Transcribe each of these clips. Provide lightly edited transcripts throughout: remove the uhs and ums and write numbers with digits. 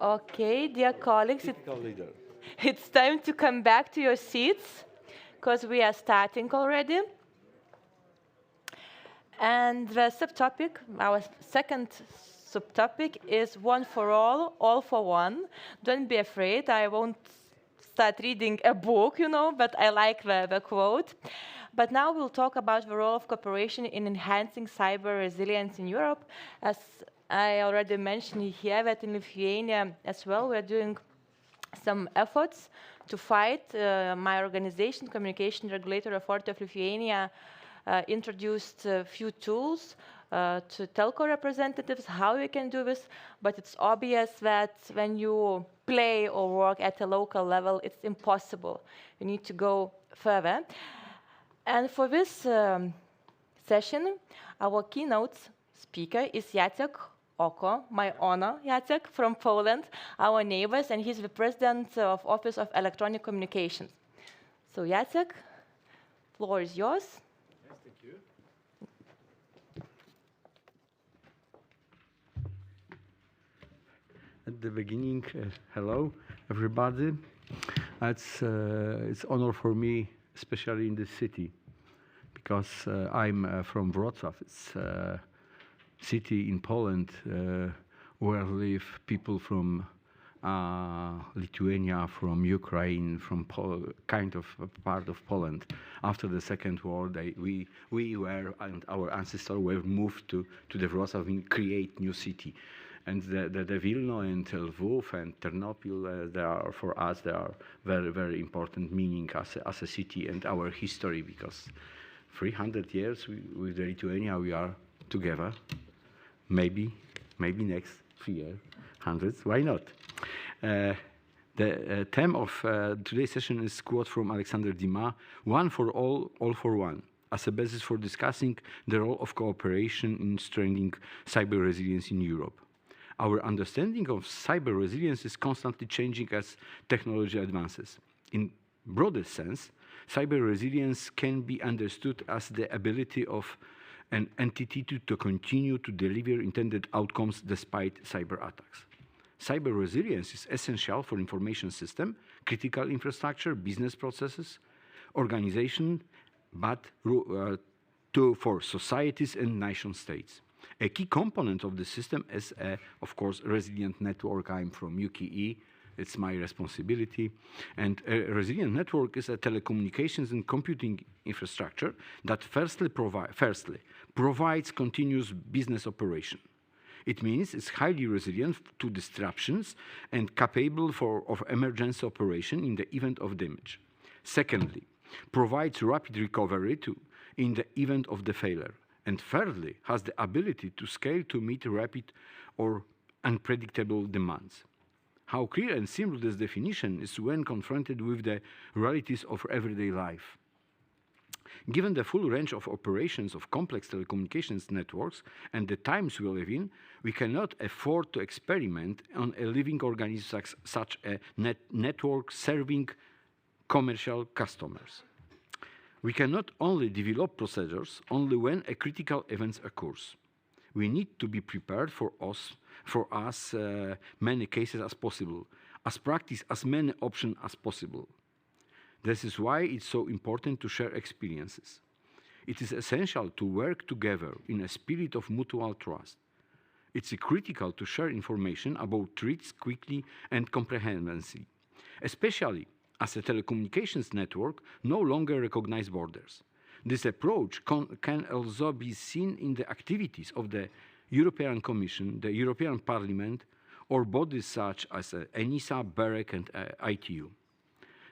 Okay, dear colleagues, Typical leader. it's time to come back to your seats because we are starting already. And the subtopic, our second subtopic, is one for all for one. Don't be afraid, I won't start reading a book, but I like the quote. But now we'll talk about the role of cooperation in enhancing cyber resilience in Europe. As I already mentioned here, that in Lithuania as well, we're doing some efforts to fight. My organization, Communication Regulator Authority of Lithuania, introduced a few tools to telco representatives how we can do this, but it's obvious that when you play or work at a local level, it's impossible. You need to go further. And for this session, our keynote speaker is Jacek Oko, my honor, Jacek, from Poland, our neighbors, and he's the president of Office of Electronic Communications. So Jacek, floor is yours. Yes, thank you. At the beginning, hello, everybody. It's honor for me, especially in this city, because I'm from Wrocław. It's city in Poland where live people from Lithuania, from Ukraine, from kind of a part of Poland. After the Second War, we were, and our ancestors were moved to the Wrocław and create new city. And the Vilno and Lwów and Ternopil, they are for us, they are very, very important meaning as a city and our history, because 300 years with the Lithuania we are together. Maybe next 3 years, hundreds, why not? The theme of today's session is quote from Alexander Dumas, one for all for one, as a basis for discussing the role of cooperation in strengthening cyber resilience in Europe. Our understanding of cyber resilience is constantly changing as technology advances. In broader sense, cyber resilience can be understood as the ability of an entity to continue to deliver intended outcomes despite cyber attacks. Cyber resilience is essential for information system, critical infrastructure, business processes, organization, but for societies and nation states. A key component of the system is, of course, resilient network. I'm from UKE. It's my responsibility. And a resilient network is a telecommunications and computing infrastructure that firstly provides continuous business operation. It means it's highly resilient to disruptions and capable of emergency operation in the event of damage. Secondly, provides rapid recovery in the event of the failure. And thirdly, has the ability to scale to meet rapid or unpredictable demands. How clear and simple this definition is when confronted with the realities of everyday life. Given the full range of operations of complex telecommunications networks and the times we live in, we cannot afford to experiment on a living organism such a network serving commercial customers. We cannot only develop procedures only when a critical event occurs. We need to be prepared for as many cases as possible, as practice as many options as possible. This is why it's so important to share experiences. It is essential to work together in a spirit of mutual trust. It's critical to share information about threats quickly and comprehensively, especially as a telecommunications network no longer recognizes borders. This approach can also be seen in the activities of the European Commission, the European Parliament, or bodies such as ENISA, BEREC, and ITU.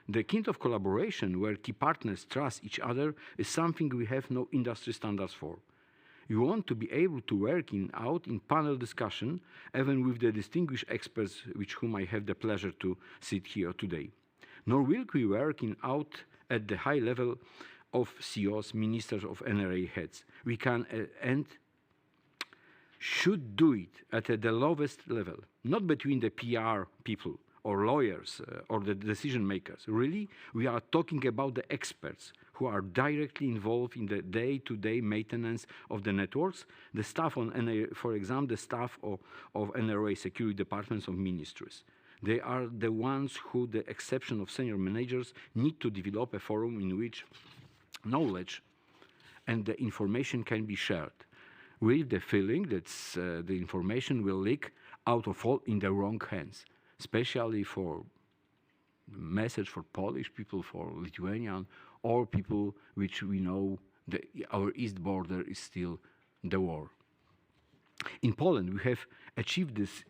The kind of collaboration where key partners trust each other is something we have no industry standards for. We want to be able to work out in panel discussion, even with the distinguished experts with whom I have the pleasure to sit here today. Nor will we work out at the high level of CEOs, ministers of NRA heads. We can and should do it at the lowest level, not between the PR people or lawyers or the decision makers. Really, we are talking about the experts who are directly involved in the day-to-day maintenance of the networks, the staff on for example, the staff of NRA security departments of ministries. They are the ones who, the exception of senior managers, need to develop a forum in which knowledge and the information can be shared, with the feeling that the information will leak out of all in the wrong hands, especially for message for Polish people, for Lithuanian, or people which we know our east border is still the war. In Poland, we have achieved this.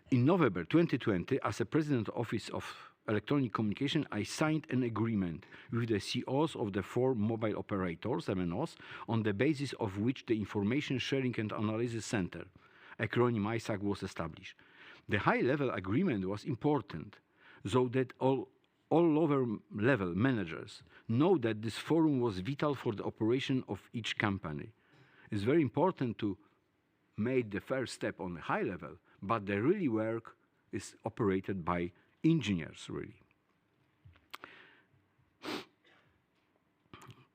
In November 2020, as a president of Office of Electronic Communication, I signed an agreement with the CEOs of the 4 mobile operators, MNOs, on the basis of which the Information Sharing and Analysis Center, acronym ISAC, was established. The high-level agreement was important, so that all lower-level managers know that this forum was vital for the operation of each company. It's very important to make the first step on the high level, but the really work is operated by engineers, really.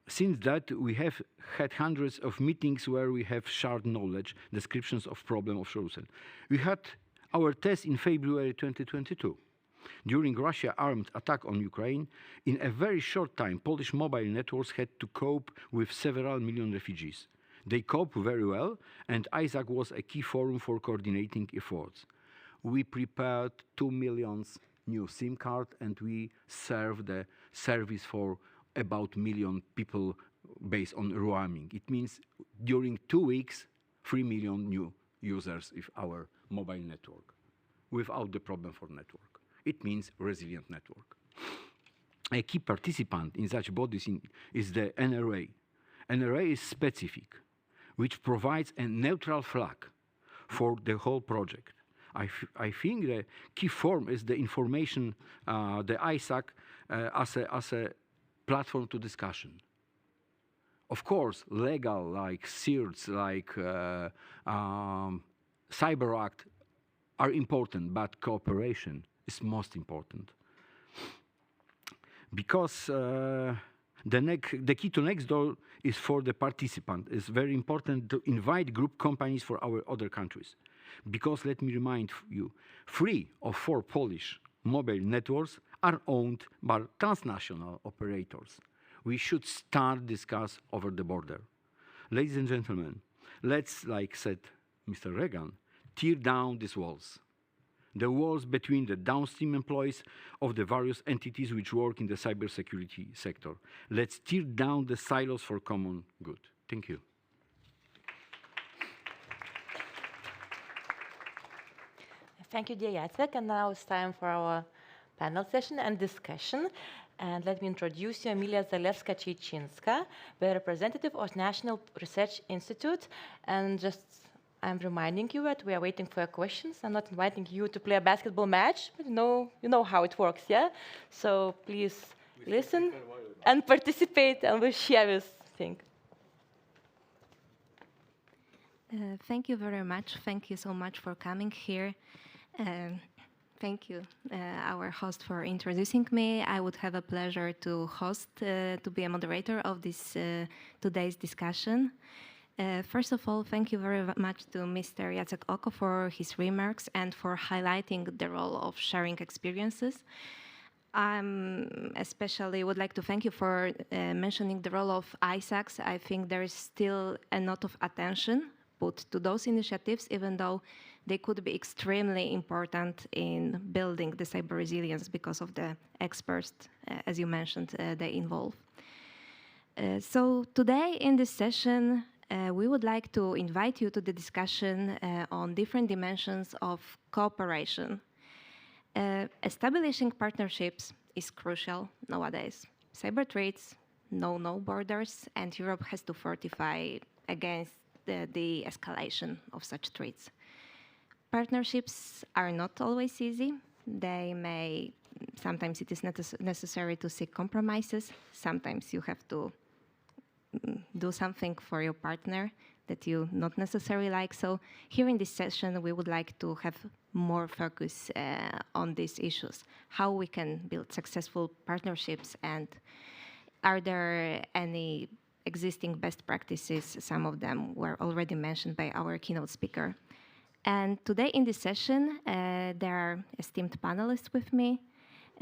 Since that, we have had hundreds of meetings where we have shared knowledge, descriptions of problem of solution. We had our test in February 2022. During Russia's armed attack on Ukraine, in a very short time, Polish mobile networks had to cope with several million refugees. They coped very well, and ISAC was a key forum for coordinating efforts. We prepared 2 million new SIM cards, and we served the service for about 1 million people based on roaming. It means during 2 weeks, 3 million new users of our mobile network, without the problem for network. It means resilient network. A key participant in such bodies is the NRA. NRA is specific, which provides a neutral flag for the whole project. I think the key form is the information, the ISAC, as a platform to discussion. Of course, legal, like CERTs, like Cyber Act, are important, but cooperation is most important. Because the key to next door is for the participant. It's very important to invite group companies for our other countries. Because let me remind you, 3 of 4 Polish mobile networks are owned by transnational operators. We should start discuss over the border. Ladies and gentlemen, let's, like said Mr. Reagan, tear down these walls. The walls between the downstream employees of the various entities which work in the cybersecurity sector. Let's tear down the silos for common good. Thank you. Thank you, dear Jacek. And now it's time for our panel session and discussion. And let me introduce you, Emilia Zalewska-Ciejczynska, the representative of National Research Institute. And just I'm reminding you that we are waiting for your questions. I'm not inviting you to play a basketball match, but you know how it works, yeah? So please listen and participate, and we'll share this thing. Thank you very much. Thank you so much for coming here. Thank you, our host, for introducing me. I would have a pleasure to host, to be a moderator of this today's discussion. First of all, thank you very much to Mr. Jacek Oko for his remarks and for highlighting the role of sharing experiences. I especially would like to thank you for mentioning the role of ISACs. I think there is still a lot of attention put to those initiatives, even though they could be extremely important in building the cyber resilience because of the experts, as you mentioned, they involve. So today in this session, we would like to invite you to the discussion on different dimensions of cooperation. Establishing partnerships is crucial nowadays. Cyber threats know no borders, and Europe has to fortify against the escalation of such threats. Partnerships are not always easy. Sometimes it is necessary to seek compromises. Sometimes you have to do something for your partner that you not necessarily like. So here in this session, we would like to have more focus on these issues, how we can build successful partnerships and Are there any existing best practices? Some of them were already mentioned by our keynote speaker. And today in this session, there are esteemed panelists with me,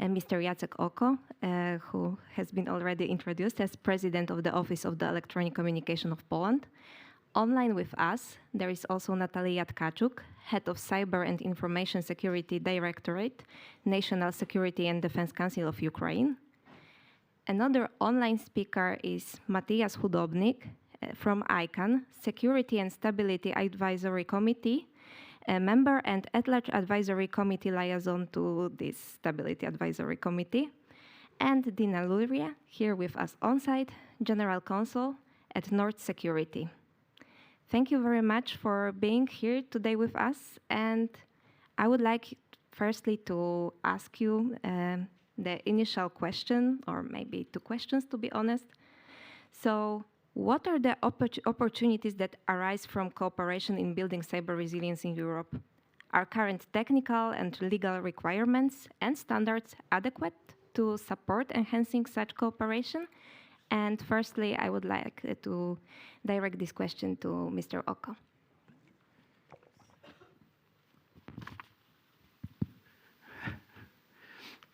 Mr. Jacek Oko, who has been already introduced as President of the Office of the Electronic Communication of Poland. Online with us, there is also Natalia Tkachuk, Head of Cyber and Information Security Directorate, National Security and Defense Council of Ukraine. Another online speaker is Matthias Hudobnik from ICANN, Security and Stability Advisory Committee, a member and at-large advisory committee liaison to this Stability Advisory Committee. And Dina Luria, here with us on site, General Counsel at Nord Security. Thank you very much for being here today with us. And I would like firstly to ask you the initial question, or maybe two questions to be honest. So what are the opportunities that arise from cooperation in building cyber resilience in Europe? Are current technical and legal requirements and standards adequate to support enhancing such cooperation? And firstly, I would like to direct this question to Mr. Oko.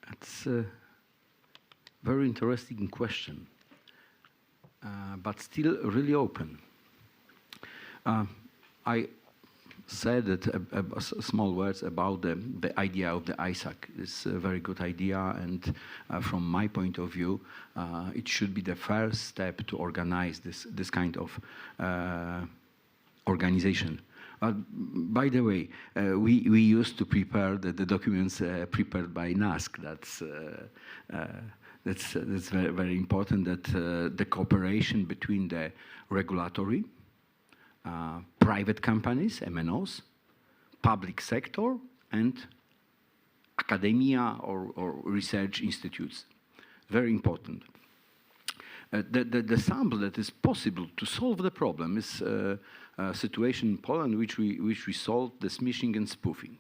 That's a very interesting question, but still really open. I said that small words about the idea of the ISAC. It's a very good idea, and from my point of view, it should be the first step to organize this kind of organization. By the way, we used to prepare the documents prepared by NASC. That's very, very important, that the cooperation between the regulatory, private companies, MNOs, public sector, and academia or research institutes. Very important. The sample that is possible to solve the problem is a situation in Poland which we solved, the smishing and spoofing.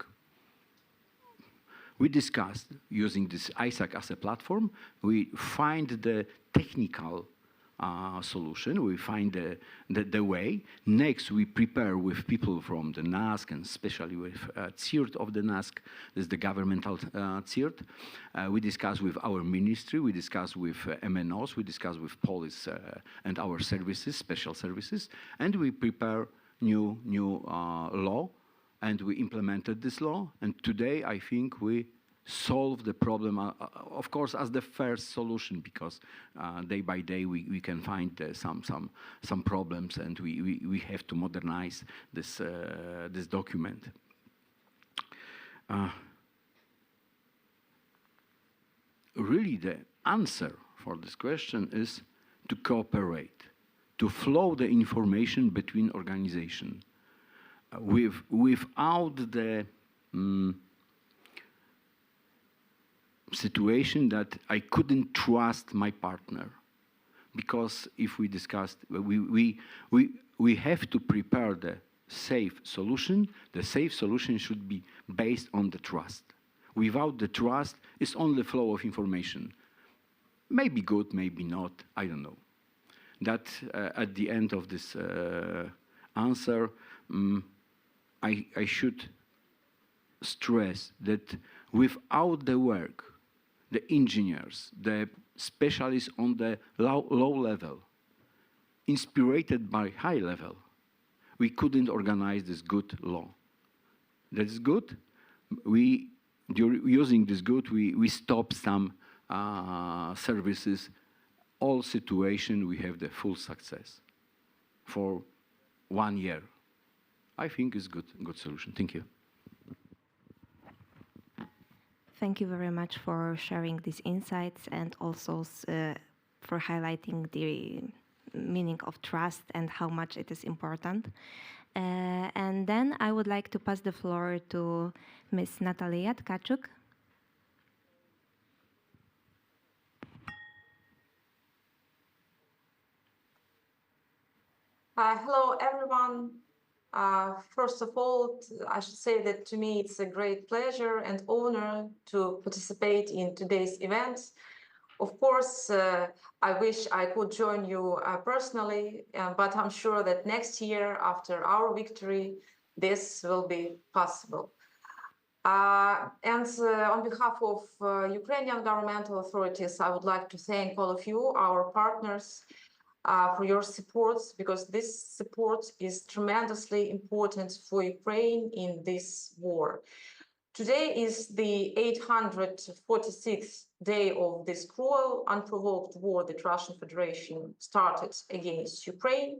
We discussed using this ISAC as a platform. We find the technical solution. We find the way. Next, we prepare with people from the NASC, and especially with CIRT of the NASC, this is the governmental CIRT. We discuss with our ministry, we discuss with MNOs, we discuss with police and our services, special services, and we prepare new law, and we implemented this law. And today, I think we solve the problem, of course, as the first solution, because day by day we can find some problems, and we have to modernize this document. Really, the answer for this question is to cooperate, to flow the information between organizations, without the situation that I couldn't trust my partner, because if we discussed, we have to prepare the safe solution. The safe solution should be based on the trust. Without the trust, it's only flow of information. Maybe good, maybe not, I don't know. That at the end of this answer, I should stress that without the work, the engineers, the specialists on the low level, inspired by high level, we couldn't organize this good law. That is good. Using this good, we stop some services. All situation, we have the full success for 1 year. I think it's good solution. Thank you. Thank you very much for sharing these insights, and also for highlighting the meaning of trust and how much it is important. And then I would like to pass the floor to Ms. Natalia Tkachuk. Hello, everyone. First of all, I should say that to me it's a great pleasure and honor to participate in today's event. Of course, I wish I could join you personally, but I'm sure that next year, after our victory, this will be possible. And on behalf of Ukrainian governmental authorities, I would like to thank all of you, our partners, for your support, because this support is tremendously important for Ukraine in this war. Today is the 846th day of this cruel, unprovoked war that Russian Federation started against Ukraine.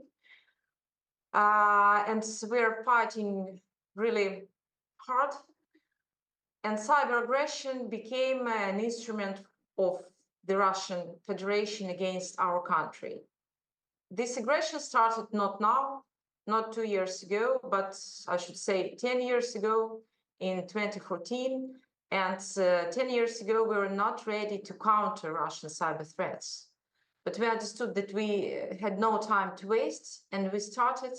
And we're fighting really hard. And cyber aggression became an instrument of the Russian Federation against our country. This aggression started not now, not 2 years ago, but I should say 10 years ago in 2014. And 10 years ago, we were not ready to counter Russian cyber threats. But we understood that we had no time to waste, and we started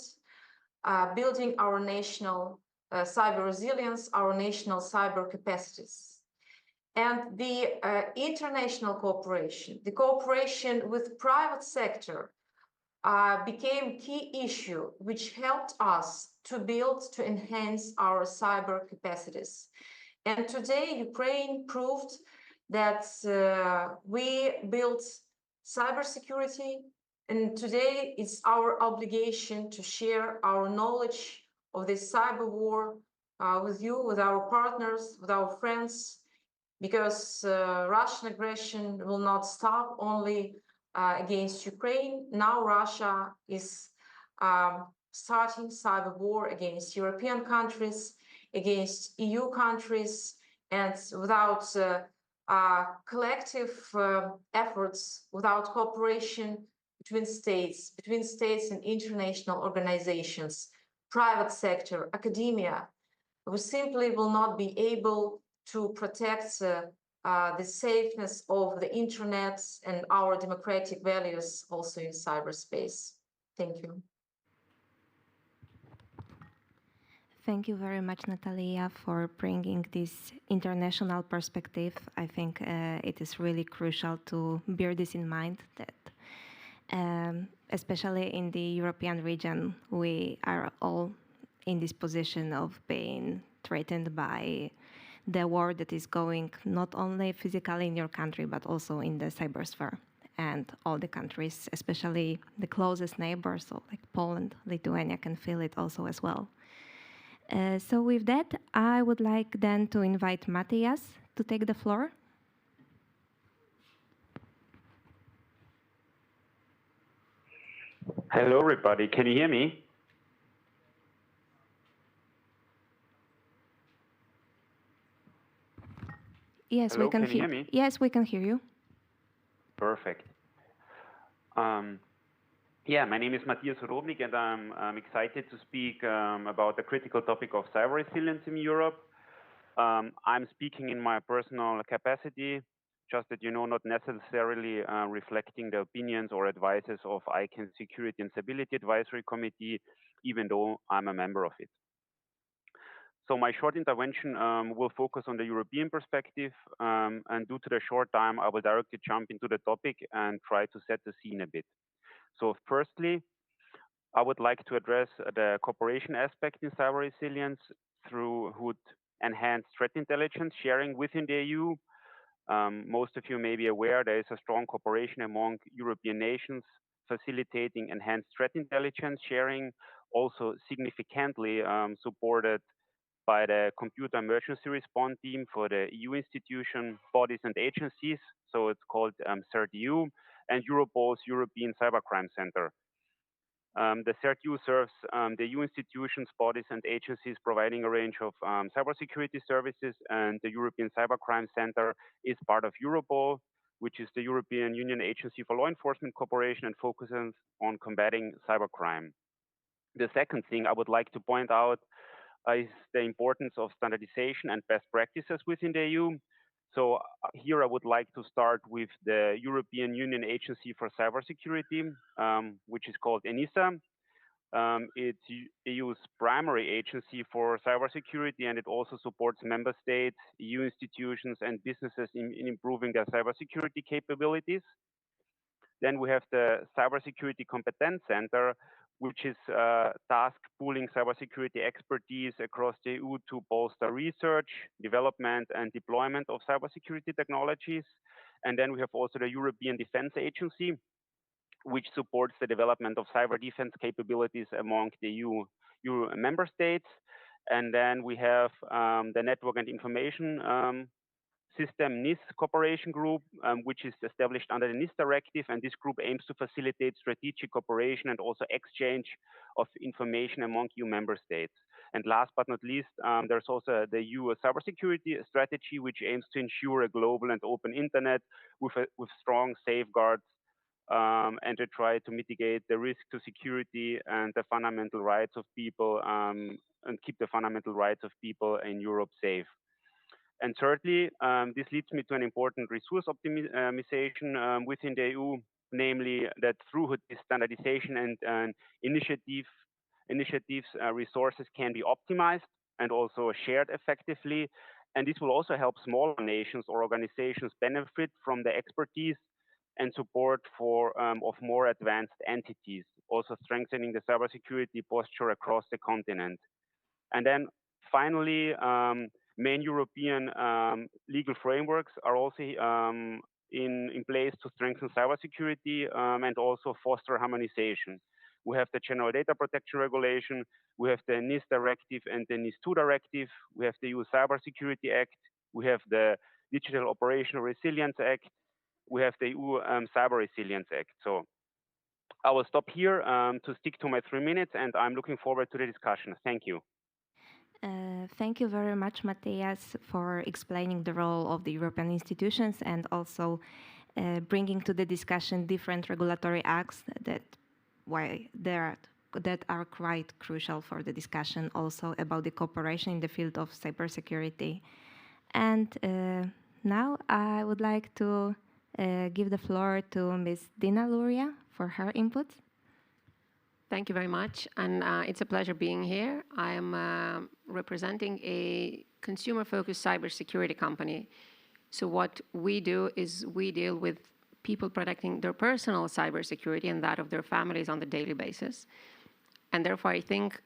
building our national cyber resilience, our national cyber capacities. And the international cooperation, the cooperation with private sector, became key issue, which helped us to build, to enhance our cyber capacities. And today, Ukraine proved that we built cybersecurity, and today it's our obligation to share our knowledge of this cyber war with you, with our partners, with our friends, because Russian aggression will not stop only against Ukraine. Now Russia is starting cyber war against European countries, against EU countries, and without collective efforts, without cooperation between states and international organizations, private sector, academia, we simply will not be able to protect the safeness of the internet and our democratic values also in cyberspace. Thank you. Thank you very much, Natalia, for bringing this international perspective. I think it is really crucial to bear this in mind, that especially in the European region, we are all in this position of being threatened by the war that is going not only physically in your country, but also in the cybersphere. And all the countries, especially the closest neighbors, so like Poland, Lithuania, can feel it also as well. So with that, I would like then to invite Matthias to take the floor. Hello, everybody. Can you hear me? Yes, Hello, we can hear me. Yes, we can hear you. Perfect. Yeah, my name is Matthias Rodnik, and I'm excited to speak about the critical topic of cyber resilience in Europe. I'm speaking in my personal capacity, just that you know, not necessarily reflecting the opinions or advices of ICANN Security and Stability Advisory Committee, even though I'm a member of it. So my short intervention will focus on the European perspective, and due to the short time, I will directly jump into the topic and try to set the scene a bit. So firstly, I would like to address the cooperation aspect in cyber resilience through enhanced threat intelligence sharing within the EU. Most of you may be aware there is a strong cooperation among European nations facilitating enhanced threat intelligence sharing, also significantly supported by the Computer Emergency Response Team for the EU institution, bodies and agencies, so it's called CERT-EU, and Europol's European Cybercrime Center. The CERT-EU serves the EU institutions, bodies and agencies providing a range of cybersecurity services, and the European Cybercrime Center is part of Europol, which is the European Union Agency for Law Enforcement Cooperation and focuses on combating cybercrime. The second thing I would like to point out is the importance of standardization and best practices within the EU. So here I would like to start with the European Union Agency for Cybersecurity, which is called ENISA. It's EU's primary agency for cybersecurity, and it also supports member states, EU institutions, and businesses in improving their cybersecurity capabilities. Then we have the Cybersecurity Competence Center, which is task pooling cybersecurity expertise across the EU to bolster research, development, and deployment of cybersecurity technologies. And then we have also the European Defense Agency, which supports the development of cyber defense capabilities among the EU member states. And then we have the Network and Information System NIS Cooperation Group, which is established under the NIS Directive, and this group aims to facilitate strategic cooperation and also exchange of information among EU member states. And last but not least, there's also the EU cybersecurity strategy, which aims to ensure a global and open internet with strong safeguards and to try to mitigate the risk to security and the fundamental rights of people and keep the fundamental rights of people in Europe safe. And thirdly, this leads me to an important resource optimization within the EU, namely that through this standardization and initiatives, resources can be optimized and also shared effectively. And this will also help smaller nations or organizations benefit from the expertise and support of more advanced entities, also strengthening the cybersecurity posture across the continent. And then finally, main European legal frameworks are also in place to strengthen cybersecurity and also foster harmonization. We have the General Data Protection Regulation, we have the NIS Directive and the NIS2 Directive, we have the EU Cybersecurity Act, we have the Digital Operational Resilience Act, we have the EU Cyber Resilience Act. So I will stop here to stick to my 3 minutes, and I'm looking forward to the discussion. Thank you. Thank you very much, Matthias, for explaining the role of the European institutions and also bringing to the discussion different regulatory acts that are quite crucial for the discussion also about the cooperation in the field of cybersecurity. And now I would like to give the floor to Ms. Dina Luria for her input. Thank you very much, and it's a pleasure being here. I am representing a consumer-focused cybersecurity company. So what we do is we deal with people protecting their personal cybersecurity and that of their families on a daily basis. And therefore, I think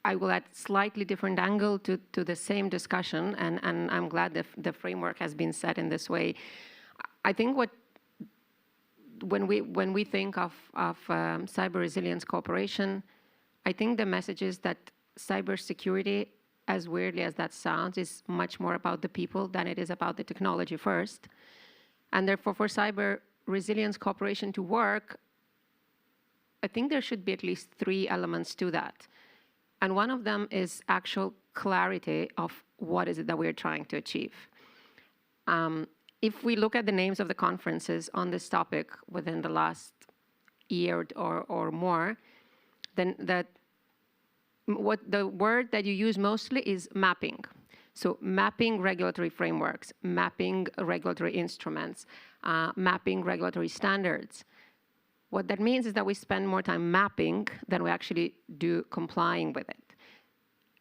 I will add slightly different angle to the same discussion, and I'm glad that the framework has been set in this way. I think when we think of cyber resilience cooperation, I think the message is that cybersecurity, as weirdly as that sounds, is much more about the people than it is about the technology first. And therefore, for cyber resilience cooperation to work, I think there should be at least 3 elements to that. And one of them is actual clarity of what is it that we're trying to achieve. If we look at the names of the conferences on this topic within the last year or more, then the word that you use mostly is mapping. So mapping regulatory frameworks, mapping regulatory instruments, mapping regulatory standards. What that means is that we spend more time mapping than we actually do complying with it.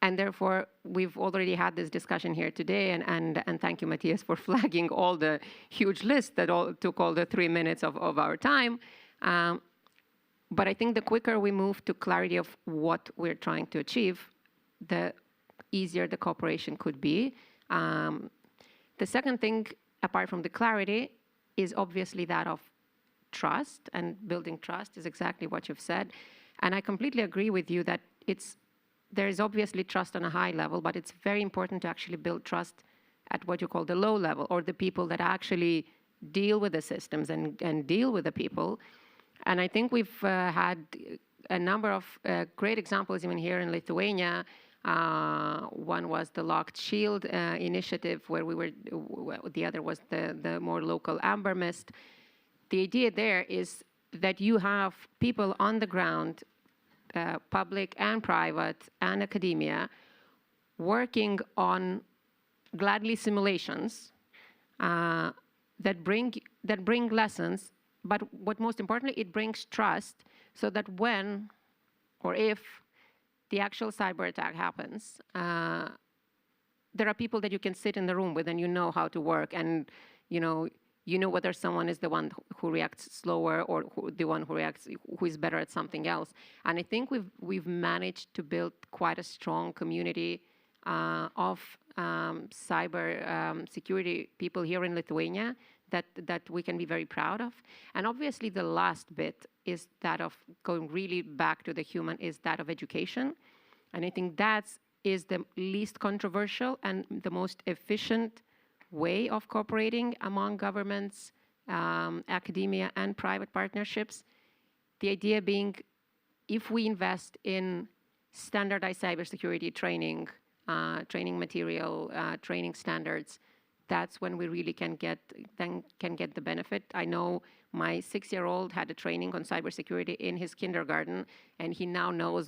And therefore, we've already had this discussion here today, and thank you, Matthias, for flagging all the huge list that took all the 3 minutes of our time. But I think the quicker we move to clarity of what we're trying to achieve, the easier the cooperation could be. The second thing, apart from the clarity, is obviously that of trust, and building trust is exactly what you've said. And I completely agree with you that there is obviously trust on a high level, but it's very important to actually build trust at what you call the low level, or the people that actually deal with the systems and deal with the people. And I think we've had a number of great examples even here in Lithuania. One was the Locked Shield initiative, where the other was the more local Amber Mist. The idea there is that you have people on the ground, public and private and academia, working on gladly simulations that bring lessons, but what most importantly, it brings trust, so that when or if the actual cyber attack happens, there are people that you can sit in the room with and you know how to work, and you know whether someone is the one who reacts slower or the one who is better at something else. And I think we've managed to build quite a strong community of cyber security people here in Lithuania that we can be very proud of. And obviously the last bit is that of going really back to the human, is that of education. And I think that is the least controversial and the most efficient way of cooperating among governments, academia, and private partnerships. The idea being, if we invest in standardized cybersecurity training, training material, training standards, that's when we really can get the benefit. I know my 6-year-old had a training on cybersecurity in his kindergarten, and he now knows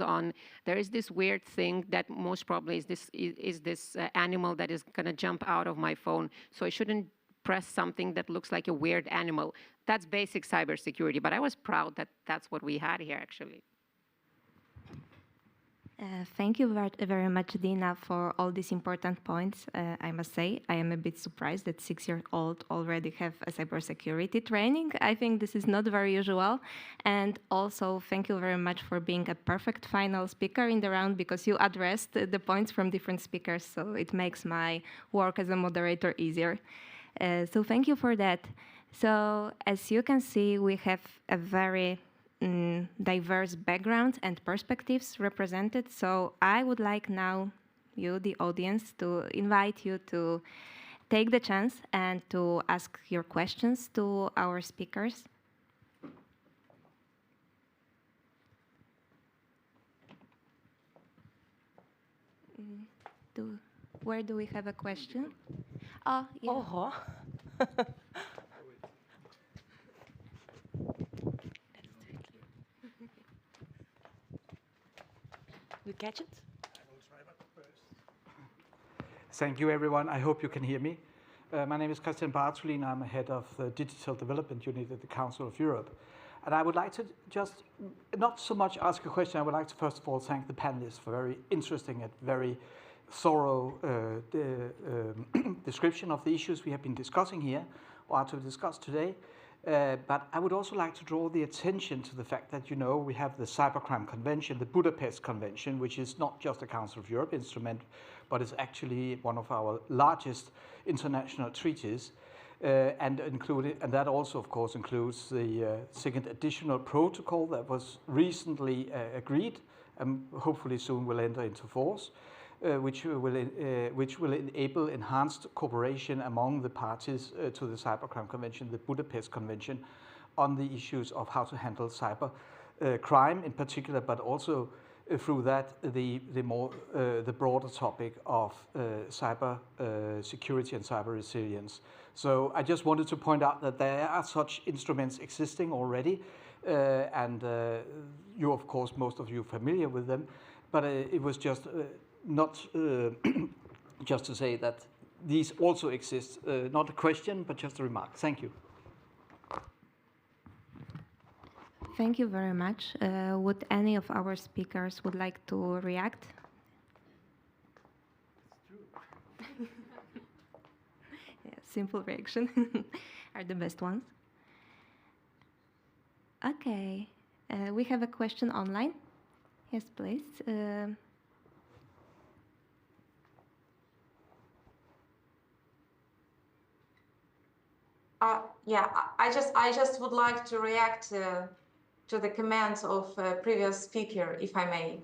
there is this weird thing that most probably is this animal that is going to jump out of my phone, so I shouldn't press something that looks like a weird animal. That's basic cybersecurity, but I was proud that that's what we had here, actually. Thank you very much, Dina, for all these important points. I must say, I am a bit surprised that 6-year-old already have a cybersecurity training. I think this is not very usual. And also, thank you very much for being a perfect final speaker in the round, because you addressed the points from different speakers, so it makes my work as a moderator easier. So thank you for that. So as you can see, we have a very diverse backgrounds and perspectives represented. So I would like now you, the audience, to invite you to take the chance and to ask your questions to our speakers. Where do we have a question? Oh, yeah. Oh. You catch it? Thank you, everyone. I hope you can hear me. My name is Christian Bartolin. I'm head of the Digital Development Unit at the Council of Europe. And I would like to just not so much ask a question. I would like to first of all thank the panelists for very interesting and very thorough description of the issues we have been discussing here, or are to discuss today. But I would also like to draw the attention to the fact that, we have the Cybercrime Convention, the Budapest Convention, which is not just a Council of Europe instrument, but is actually one of our largest international treaties. And that also, of course, includes the second additional protocol that was recently agreed and hopefully soon will enter into force, which will enable enhanced cooperation among the parties to the Cybercrime Convention, the Budapest Convention, on the issues of how to handle cyber crime in particular, but also through that the broader topic of cyber security and cyber resilience. So I just wanted to point out that there are such instruments existing already, and you, of course, most of you are familiar with them, but it was just not just to say that these also exist. Not a question, but just a remark. Thank you. Thank you very much. Would any of our speakers would like to react? Yeah, simple reaction are the best ones. Okay, we have a question online. Yes, please. Yeah, I just would like to react to the comments of previous speaker, if I may.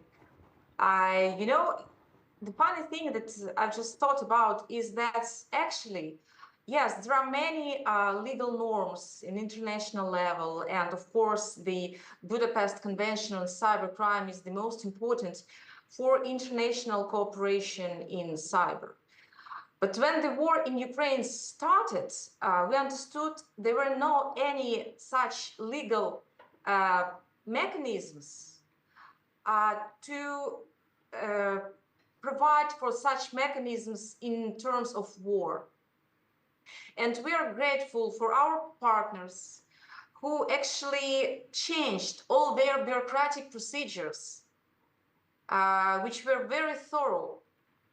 The funny thing that I've just thought about is that actually, yes, there are many legal norms in international level, and of course, the Budapest Convention on Cybercrime is the most important for international cooperation in cyber. But when the war in Ukraine started, we understood there were no any such legal mechanisms to provide for such mechanisms in terms of war. And we are grateful for our partners who actually changed all their bureaucratic procedures which were very thorough,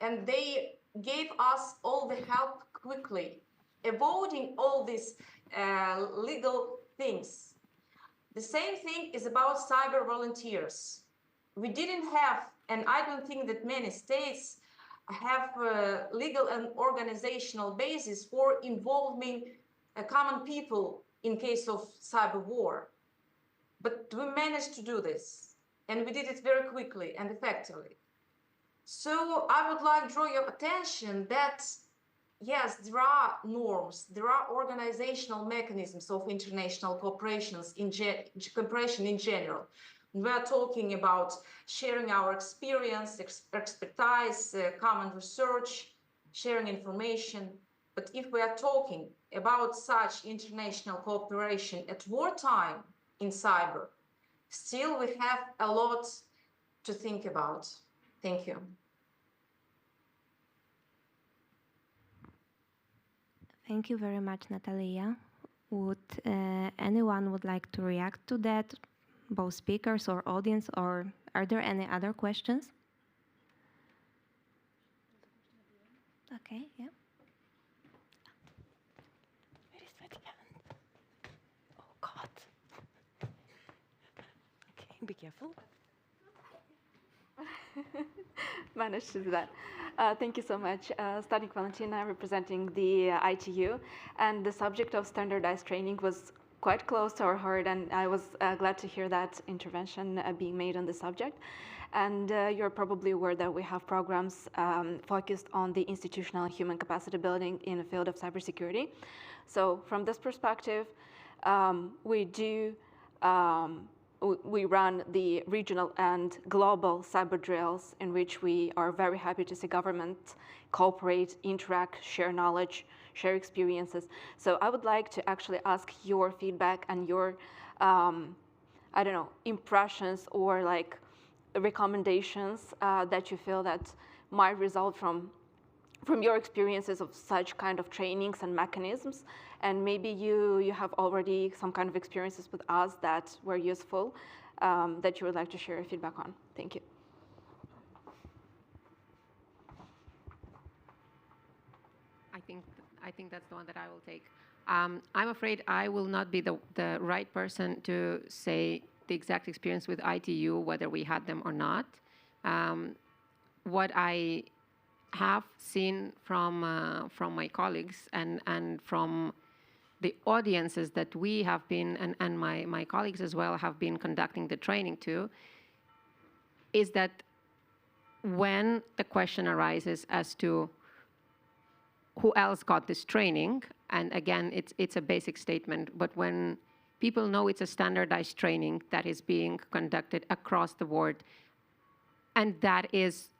and they gave us all the help quickly, avoiding all these legal things. The same thing is about cyber volunteers. We didn't have, and I don't think that many states have legal and organizational basis for involving common people in case of cyber war. But we managed to do this, and we did it very quickly and effectively. So I would like to draw your attention that, yes, there are norms, there are organizational mechanisms of international cooperation in general. We are talking about sharing our experience, expertise, common research, sharing information. But if we are talking about such international cooperation at wartime in cyber, still we have a lot to think about. Thank you. Thank you very much, Natalia. Would anyone would like to react to that, both speakers or audience, or are there any other questions? Okay, yeah. Where is my hand? Oh God. Okay, be careful. Managed to do that. Thank you so much. Stanik Valentina, representing the ITU, and the subject of standardized training was quite close to our heart, and I was glad to hear that intervention being made on the subject. And you're probably aware that we have programs focused on the institutional and human capacity building in the field of cybersecurity. So from this perspective, we run the regional and global cyber drills, in which we are very happy to see government cooperate, interact, share knowledge, share experiences. So I would like to actually ask your feedback and your, I don't know, impressions or like recommendations that you feel that might result from your experiences of such kind of trainings and mechanisms. And maybe you have already some kind of experiences with us that were useful, that you would like to share your feedback on. Thank you. I think that's the one that I will take. I'm afraid I will not be the right person to say the exact experience with ITU, whether we had them or not. What I have seen from my colleagues and from the audiences that we have been, and my colleagues as well have been conducting the training to, is that when the question arises as to who else got this training, and again, it's a basic statement, but when people know it's a standardized training that is being conducted across the board, and that is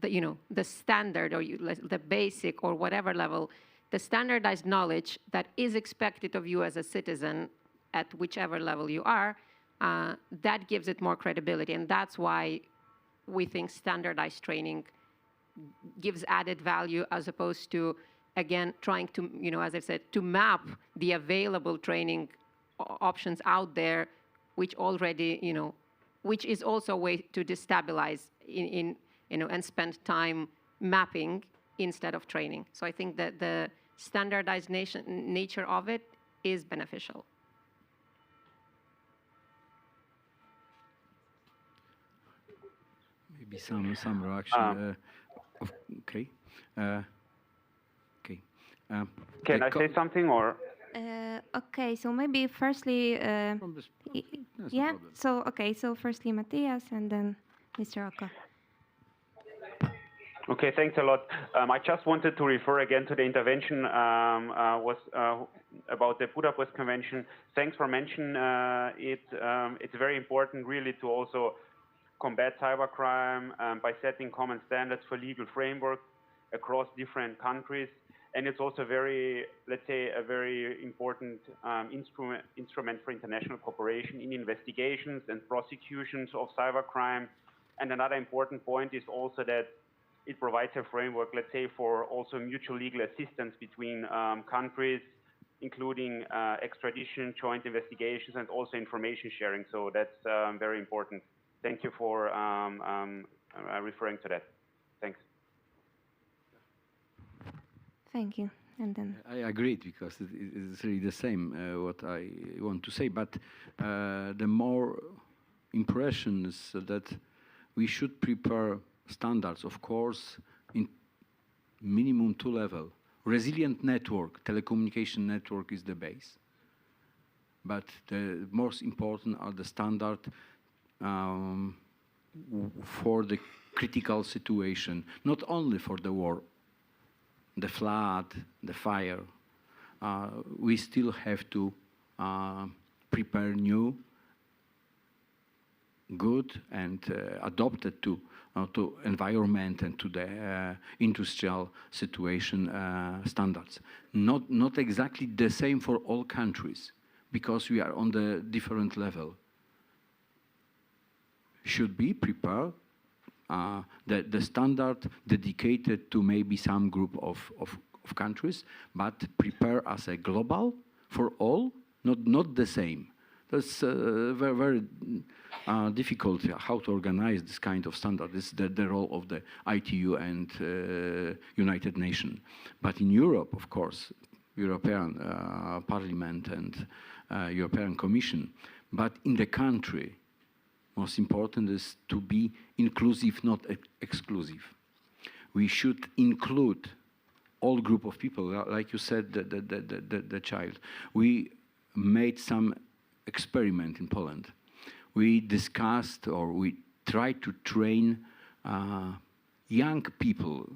the standard or the basic or whatever level, the standardized knowledge that is expected of you as a citizen at whichever level you are, that gives it more credibility. And that's why we think standardized training gives added value, as opposed to, again, trying to, as I've said, to map the available training options out there, which already, which is also a way to destabilize and spend time mapping instead of training. So I think that the standardized nature of it is beneficial. Maybe some reaction. Okay. Okay. Can I say something, or? Okay, so maybe firstly, yeah. No so firstly Matthias, and then Mr. Oko. Okay, thanks a lot. I just wanted to refer again to the intervention about the Budapest Convention. Thanks for mentioning it. It's very important, really, to also combat cybercrime by setting common standards for legal framework across different countries. And it's also very, let's say, a very important instrument for international cooperation in investigations and prosecutions of cybercrime. And another important point is also that it provides a framework, let's say, for also mutual legal assistance between countries, including extradition, joint investigations, and also information sharing. So that's very important. Thank you for referring to that. Thanks. Thank you. And then I agreed because it's really the same what I want to say, but the more impression is that we should prepare standards, of course, in minimum 2 level. Resilient network, telecommunication network is the base. But the most important are the standard for the critical situation, not only for the war, the flood, the fire. We still have to prepare new, good and adopted to environment and to the industrial situation standards. Not exactly the same for all countries, because we are on the different level. Should be prepared the standard dedicated to maybe some group of countries, but prepare as a global for all, not the same. That's very, very difficult how to organize this kind of standard. This is the role of the ITU and United Nations. But in Europe, of course, European Parliament and European Commission. But in the country, most important is to be inclusive, not exclusive. We should include all group of people, like you said, the child. We made some experiment in Poland. We discussed, or we tried to train young people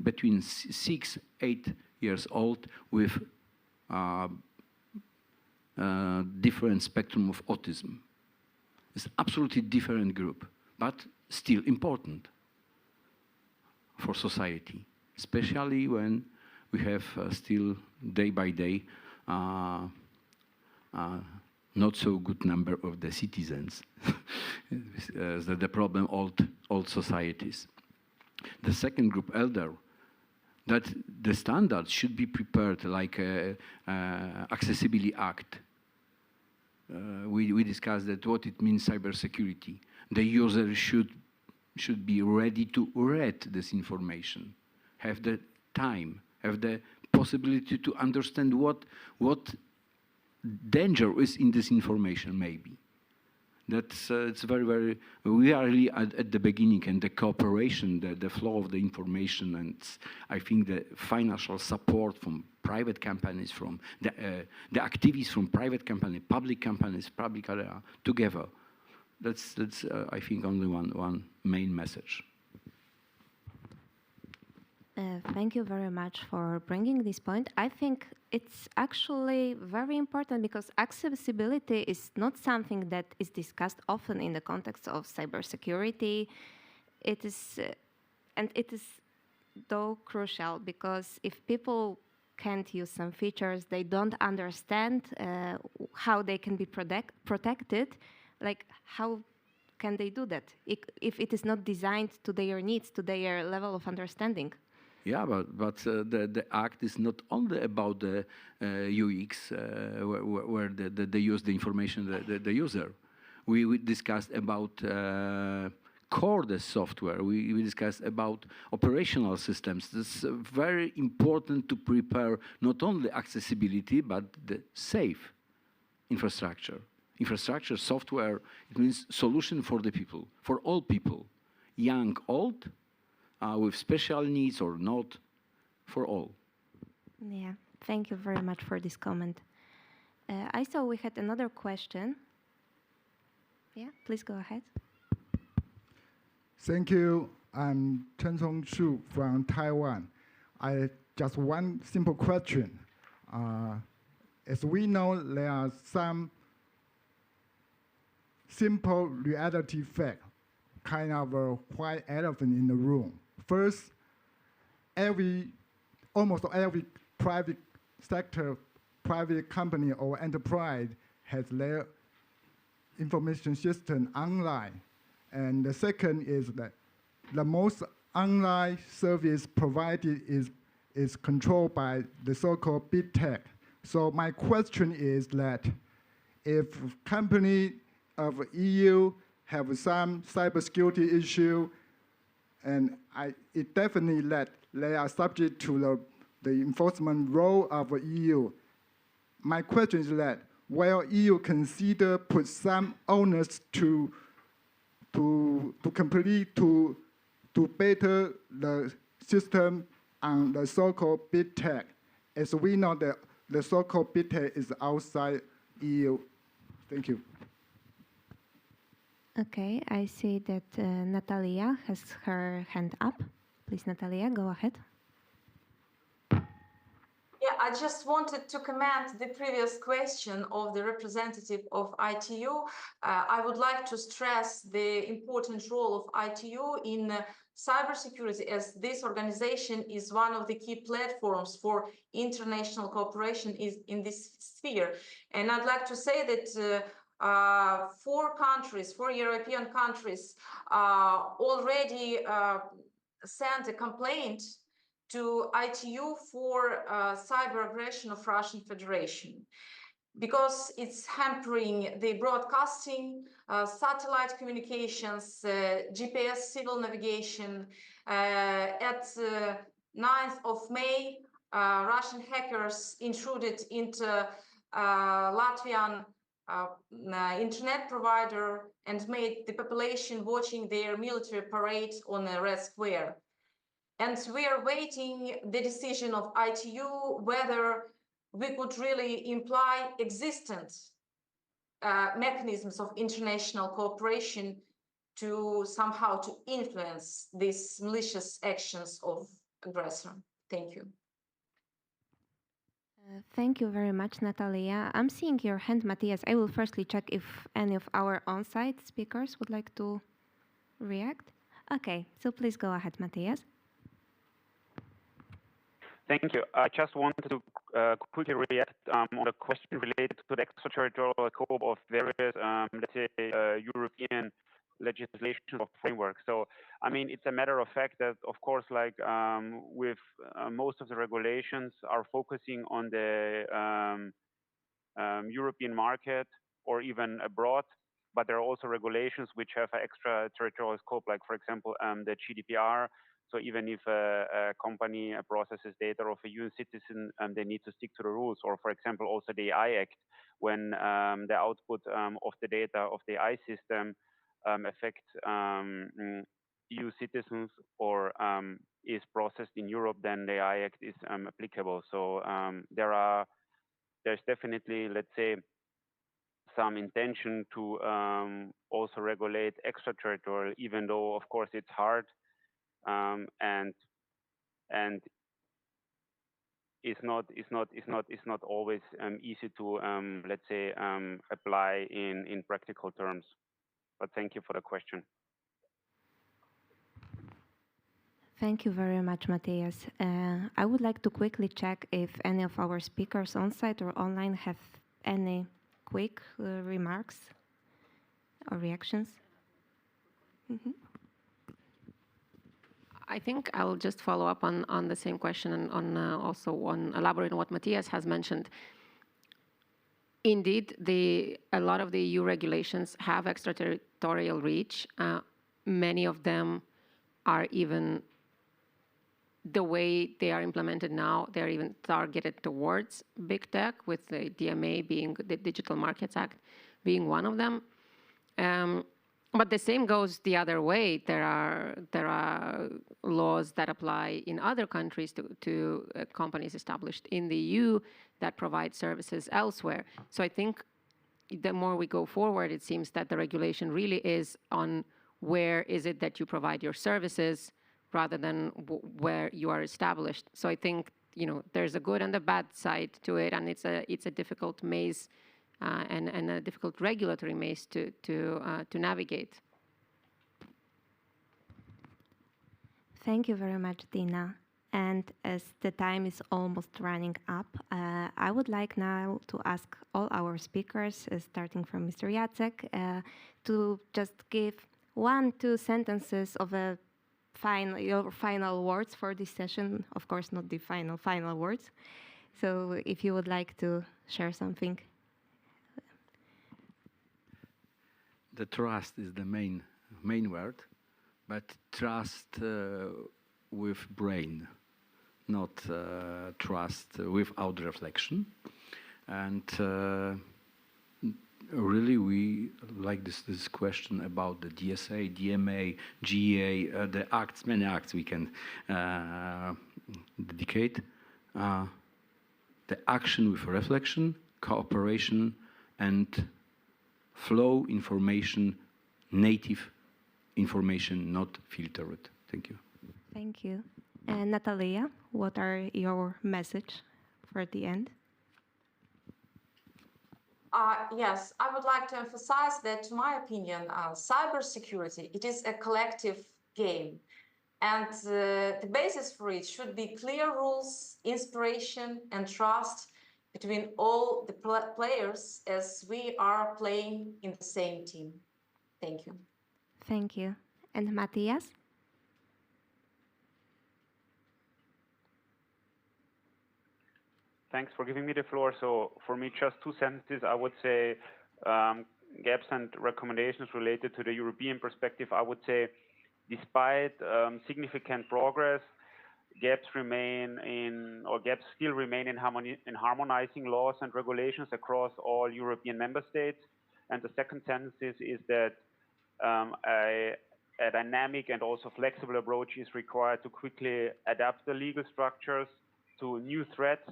between 6, 8 years old with different spectrum of autism. It's absolutely different group, but still important for society, especially when we have still day by day not so good number of the citizens. The problem old societies. The second group, elder, that the standards should be prepared like Accessibility Act. We discussed that what it means cybersecurity. The user should be ready to read this information, have the time, have the possibility to understand what danger is in this information, maybe. That's it's very, very, we are really at the beginning, and the cooperation, the flow of the information, and I think the financial support from private companies, from the activities from private companies, public area, together. That's I think only one main message. Thank you very much for bringing this point. I think it's actually very important because accessibility is not something that is discussed often in the context of cybersecurity. It is, and it is though crucial, because if people can't use some features, they don't understand how they can be protected, like how can they do that if it is not designed to their needs, to their level of understanding? Yeah, but the act is not only about the UX, where they use the information, the user. We discussed about core the software. We discussed about operational systems. It's very important to prepare not only accessibility, but the safe infrastructure. Infrastructure, software, it means solution for the people, for all people, young, old, with special needs or not, for all. Yeah, thank you very much for this comment. I saw we had another question. Yeah, please go ahead. Thank you. I'm Chen Song Shu from Taiwan. I just one simple question. As we know, there are some simple reality fact, kind of a white elephant in the room. First, almost every private sector, private company or enterprise has their information system online. And the second is that the most online service provided is controlled by the so-called big tech. So my question is that if company of EU have some cybersecurity issue, and it definitely that they are subject to the enforcement role of the EU. My question is that will EU consider put some onus to better the system on the so-called big tech, as we know that the so-called big tech is outside EU. Thank you. Okay, I see that Natalia has her hand up. Please, Natalia, go ahead. Yeah, I just wanted to comment the previous question of the representative of ITU. I would like to stress the important role of ITU in cybersecurity, as this organization is one of the key platforms for international cooperation in this sphere. And I'd like to say that four European countries already sent a complaint to ITU for cyber aggression of Russian Federation, because it's hampering the broadcasting, satellite communications, GPS civil navigation. At 9th of May, Russian hackers intruded into Latvian internet provider and made the population watching their military parade on a Red Square. And we are waiting the decision of ITU whether we could really imply existent mechanisms of international cooperation to somehow to influence these malicious actions of aggressor. Thank you. Thank you very much, Natalia. I'm seeing your hand, Matthias. I will firstly check if any of our on-site speakers would like to react. Okay, so please go ahead, Matthias. Thank you. I just wanted to quickly react on the question related to the extraterritorial scope of various, let's say, European legislation or framework. So, I mean, it's a matter of fact that, of course, like with most of the regulations are focusing on the European market or even abroad, but there are also regulations which have an extraterritorial scope, like, for example, the GDPR. So even if a company processes data of a UN citizen, they need to stick to the rules. Or, for example, also the AI Act, when the output of the data of the AI system affects EU citizens or is processed in Europe, then the AI Act is applicable. So there's definitely, let's say, some intention to also regulate extraterritorial, even though, of course, it's hard. And it's not always easy to let's say apply in practical terms. But thank you for the question. Thank you very much, Matthias. I would like to quickly check if any of our speakers on site or online have any quick remarks or reactions. Mm-hmm. I think I will just follow up on the same question and also elaborate on what Matthias has mentioned. Indeed, a lot of the EU regulations have extraterritorial reach. Many of them are even, the way they are implemented now, they're even targeted towards big tech, with the DMA being, the Digital Markets Act being one of them. But the same goes the other way. There are laws that apply in other countries to companies established in the EU that provide services elsewhere. So I think the more we go forward, it seems that the regulation really is on where is it that you provide your services rather than where you are established. So I think, you know, there's a good and a bad side to it, and it's a difficult maze. And a difficult regulatory maze to navigate. Thank you very much, Dina. And as the time is almost running up, I would like now to ask all our speakers, starting from Mr. Jacek, to just give 1-2 sentences of your final words for this session. Of course, not the final words. So if you would like to share something. The trust is the main word. but trust with brain, not trust without reflection. And really, we like this question about the DSA, DMA, GEA, the acts, many acts we can dedicate. The action with reflection, cooperation, and flow information, native information, not filtered. Thank you. Thank you. And Natalia, what are your message for the end? Yes, I would like to emphasize that, in my opinion, cybersecurity, it is a collective game. And the basis for it should be clear rules, inspiration, and trust between all the players as we are playing in the same team. Thank you. Thank you. And Matthias? Thanks for giving me the floor. So for me, just 2 sentences. I would say gaps and recommendations related to the European perspective. I would say, despite significant progress, gaps still remain in harmonizing laws and regulations across all European member states. And the second sentence is that a dynamic and also flexible approach is required to quickly adapt the legal structures to new threats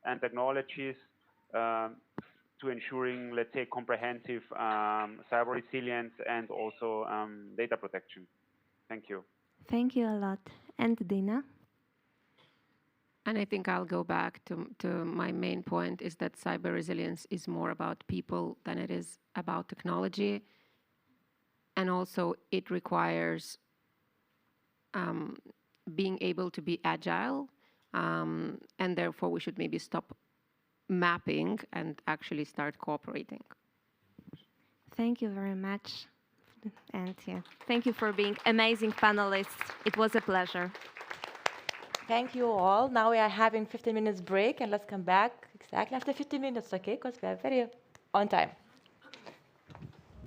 and technologies to ensuring, let's say, comprehensive cyber resilience and also data protection. Thank you. Thank you a lot. And Dina? And I think I'll go back to my main point is that cyber resilience is more about people than it is about technology. And also it requires being able to be agile. And therefore we should maybe stop mapping and actually start cooperating. Thank you very much. And yeah, thank you for being amazing panelists. It was a pleasure. Thank you all. Now we are having 15 minutes break, and let's come back exactly after 15 minutes, okay? Because we are very on time.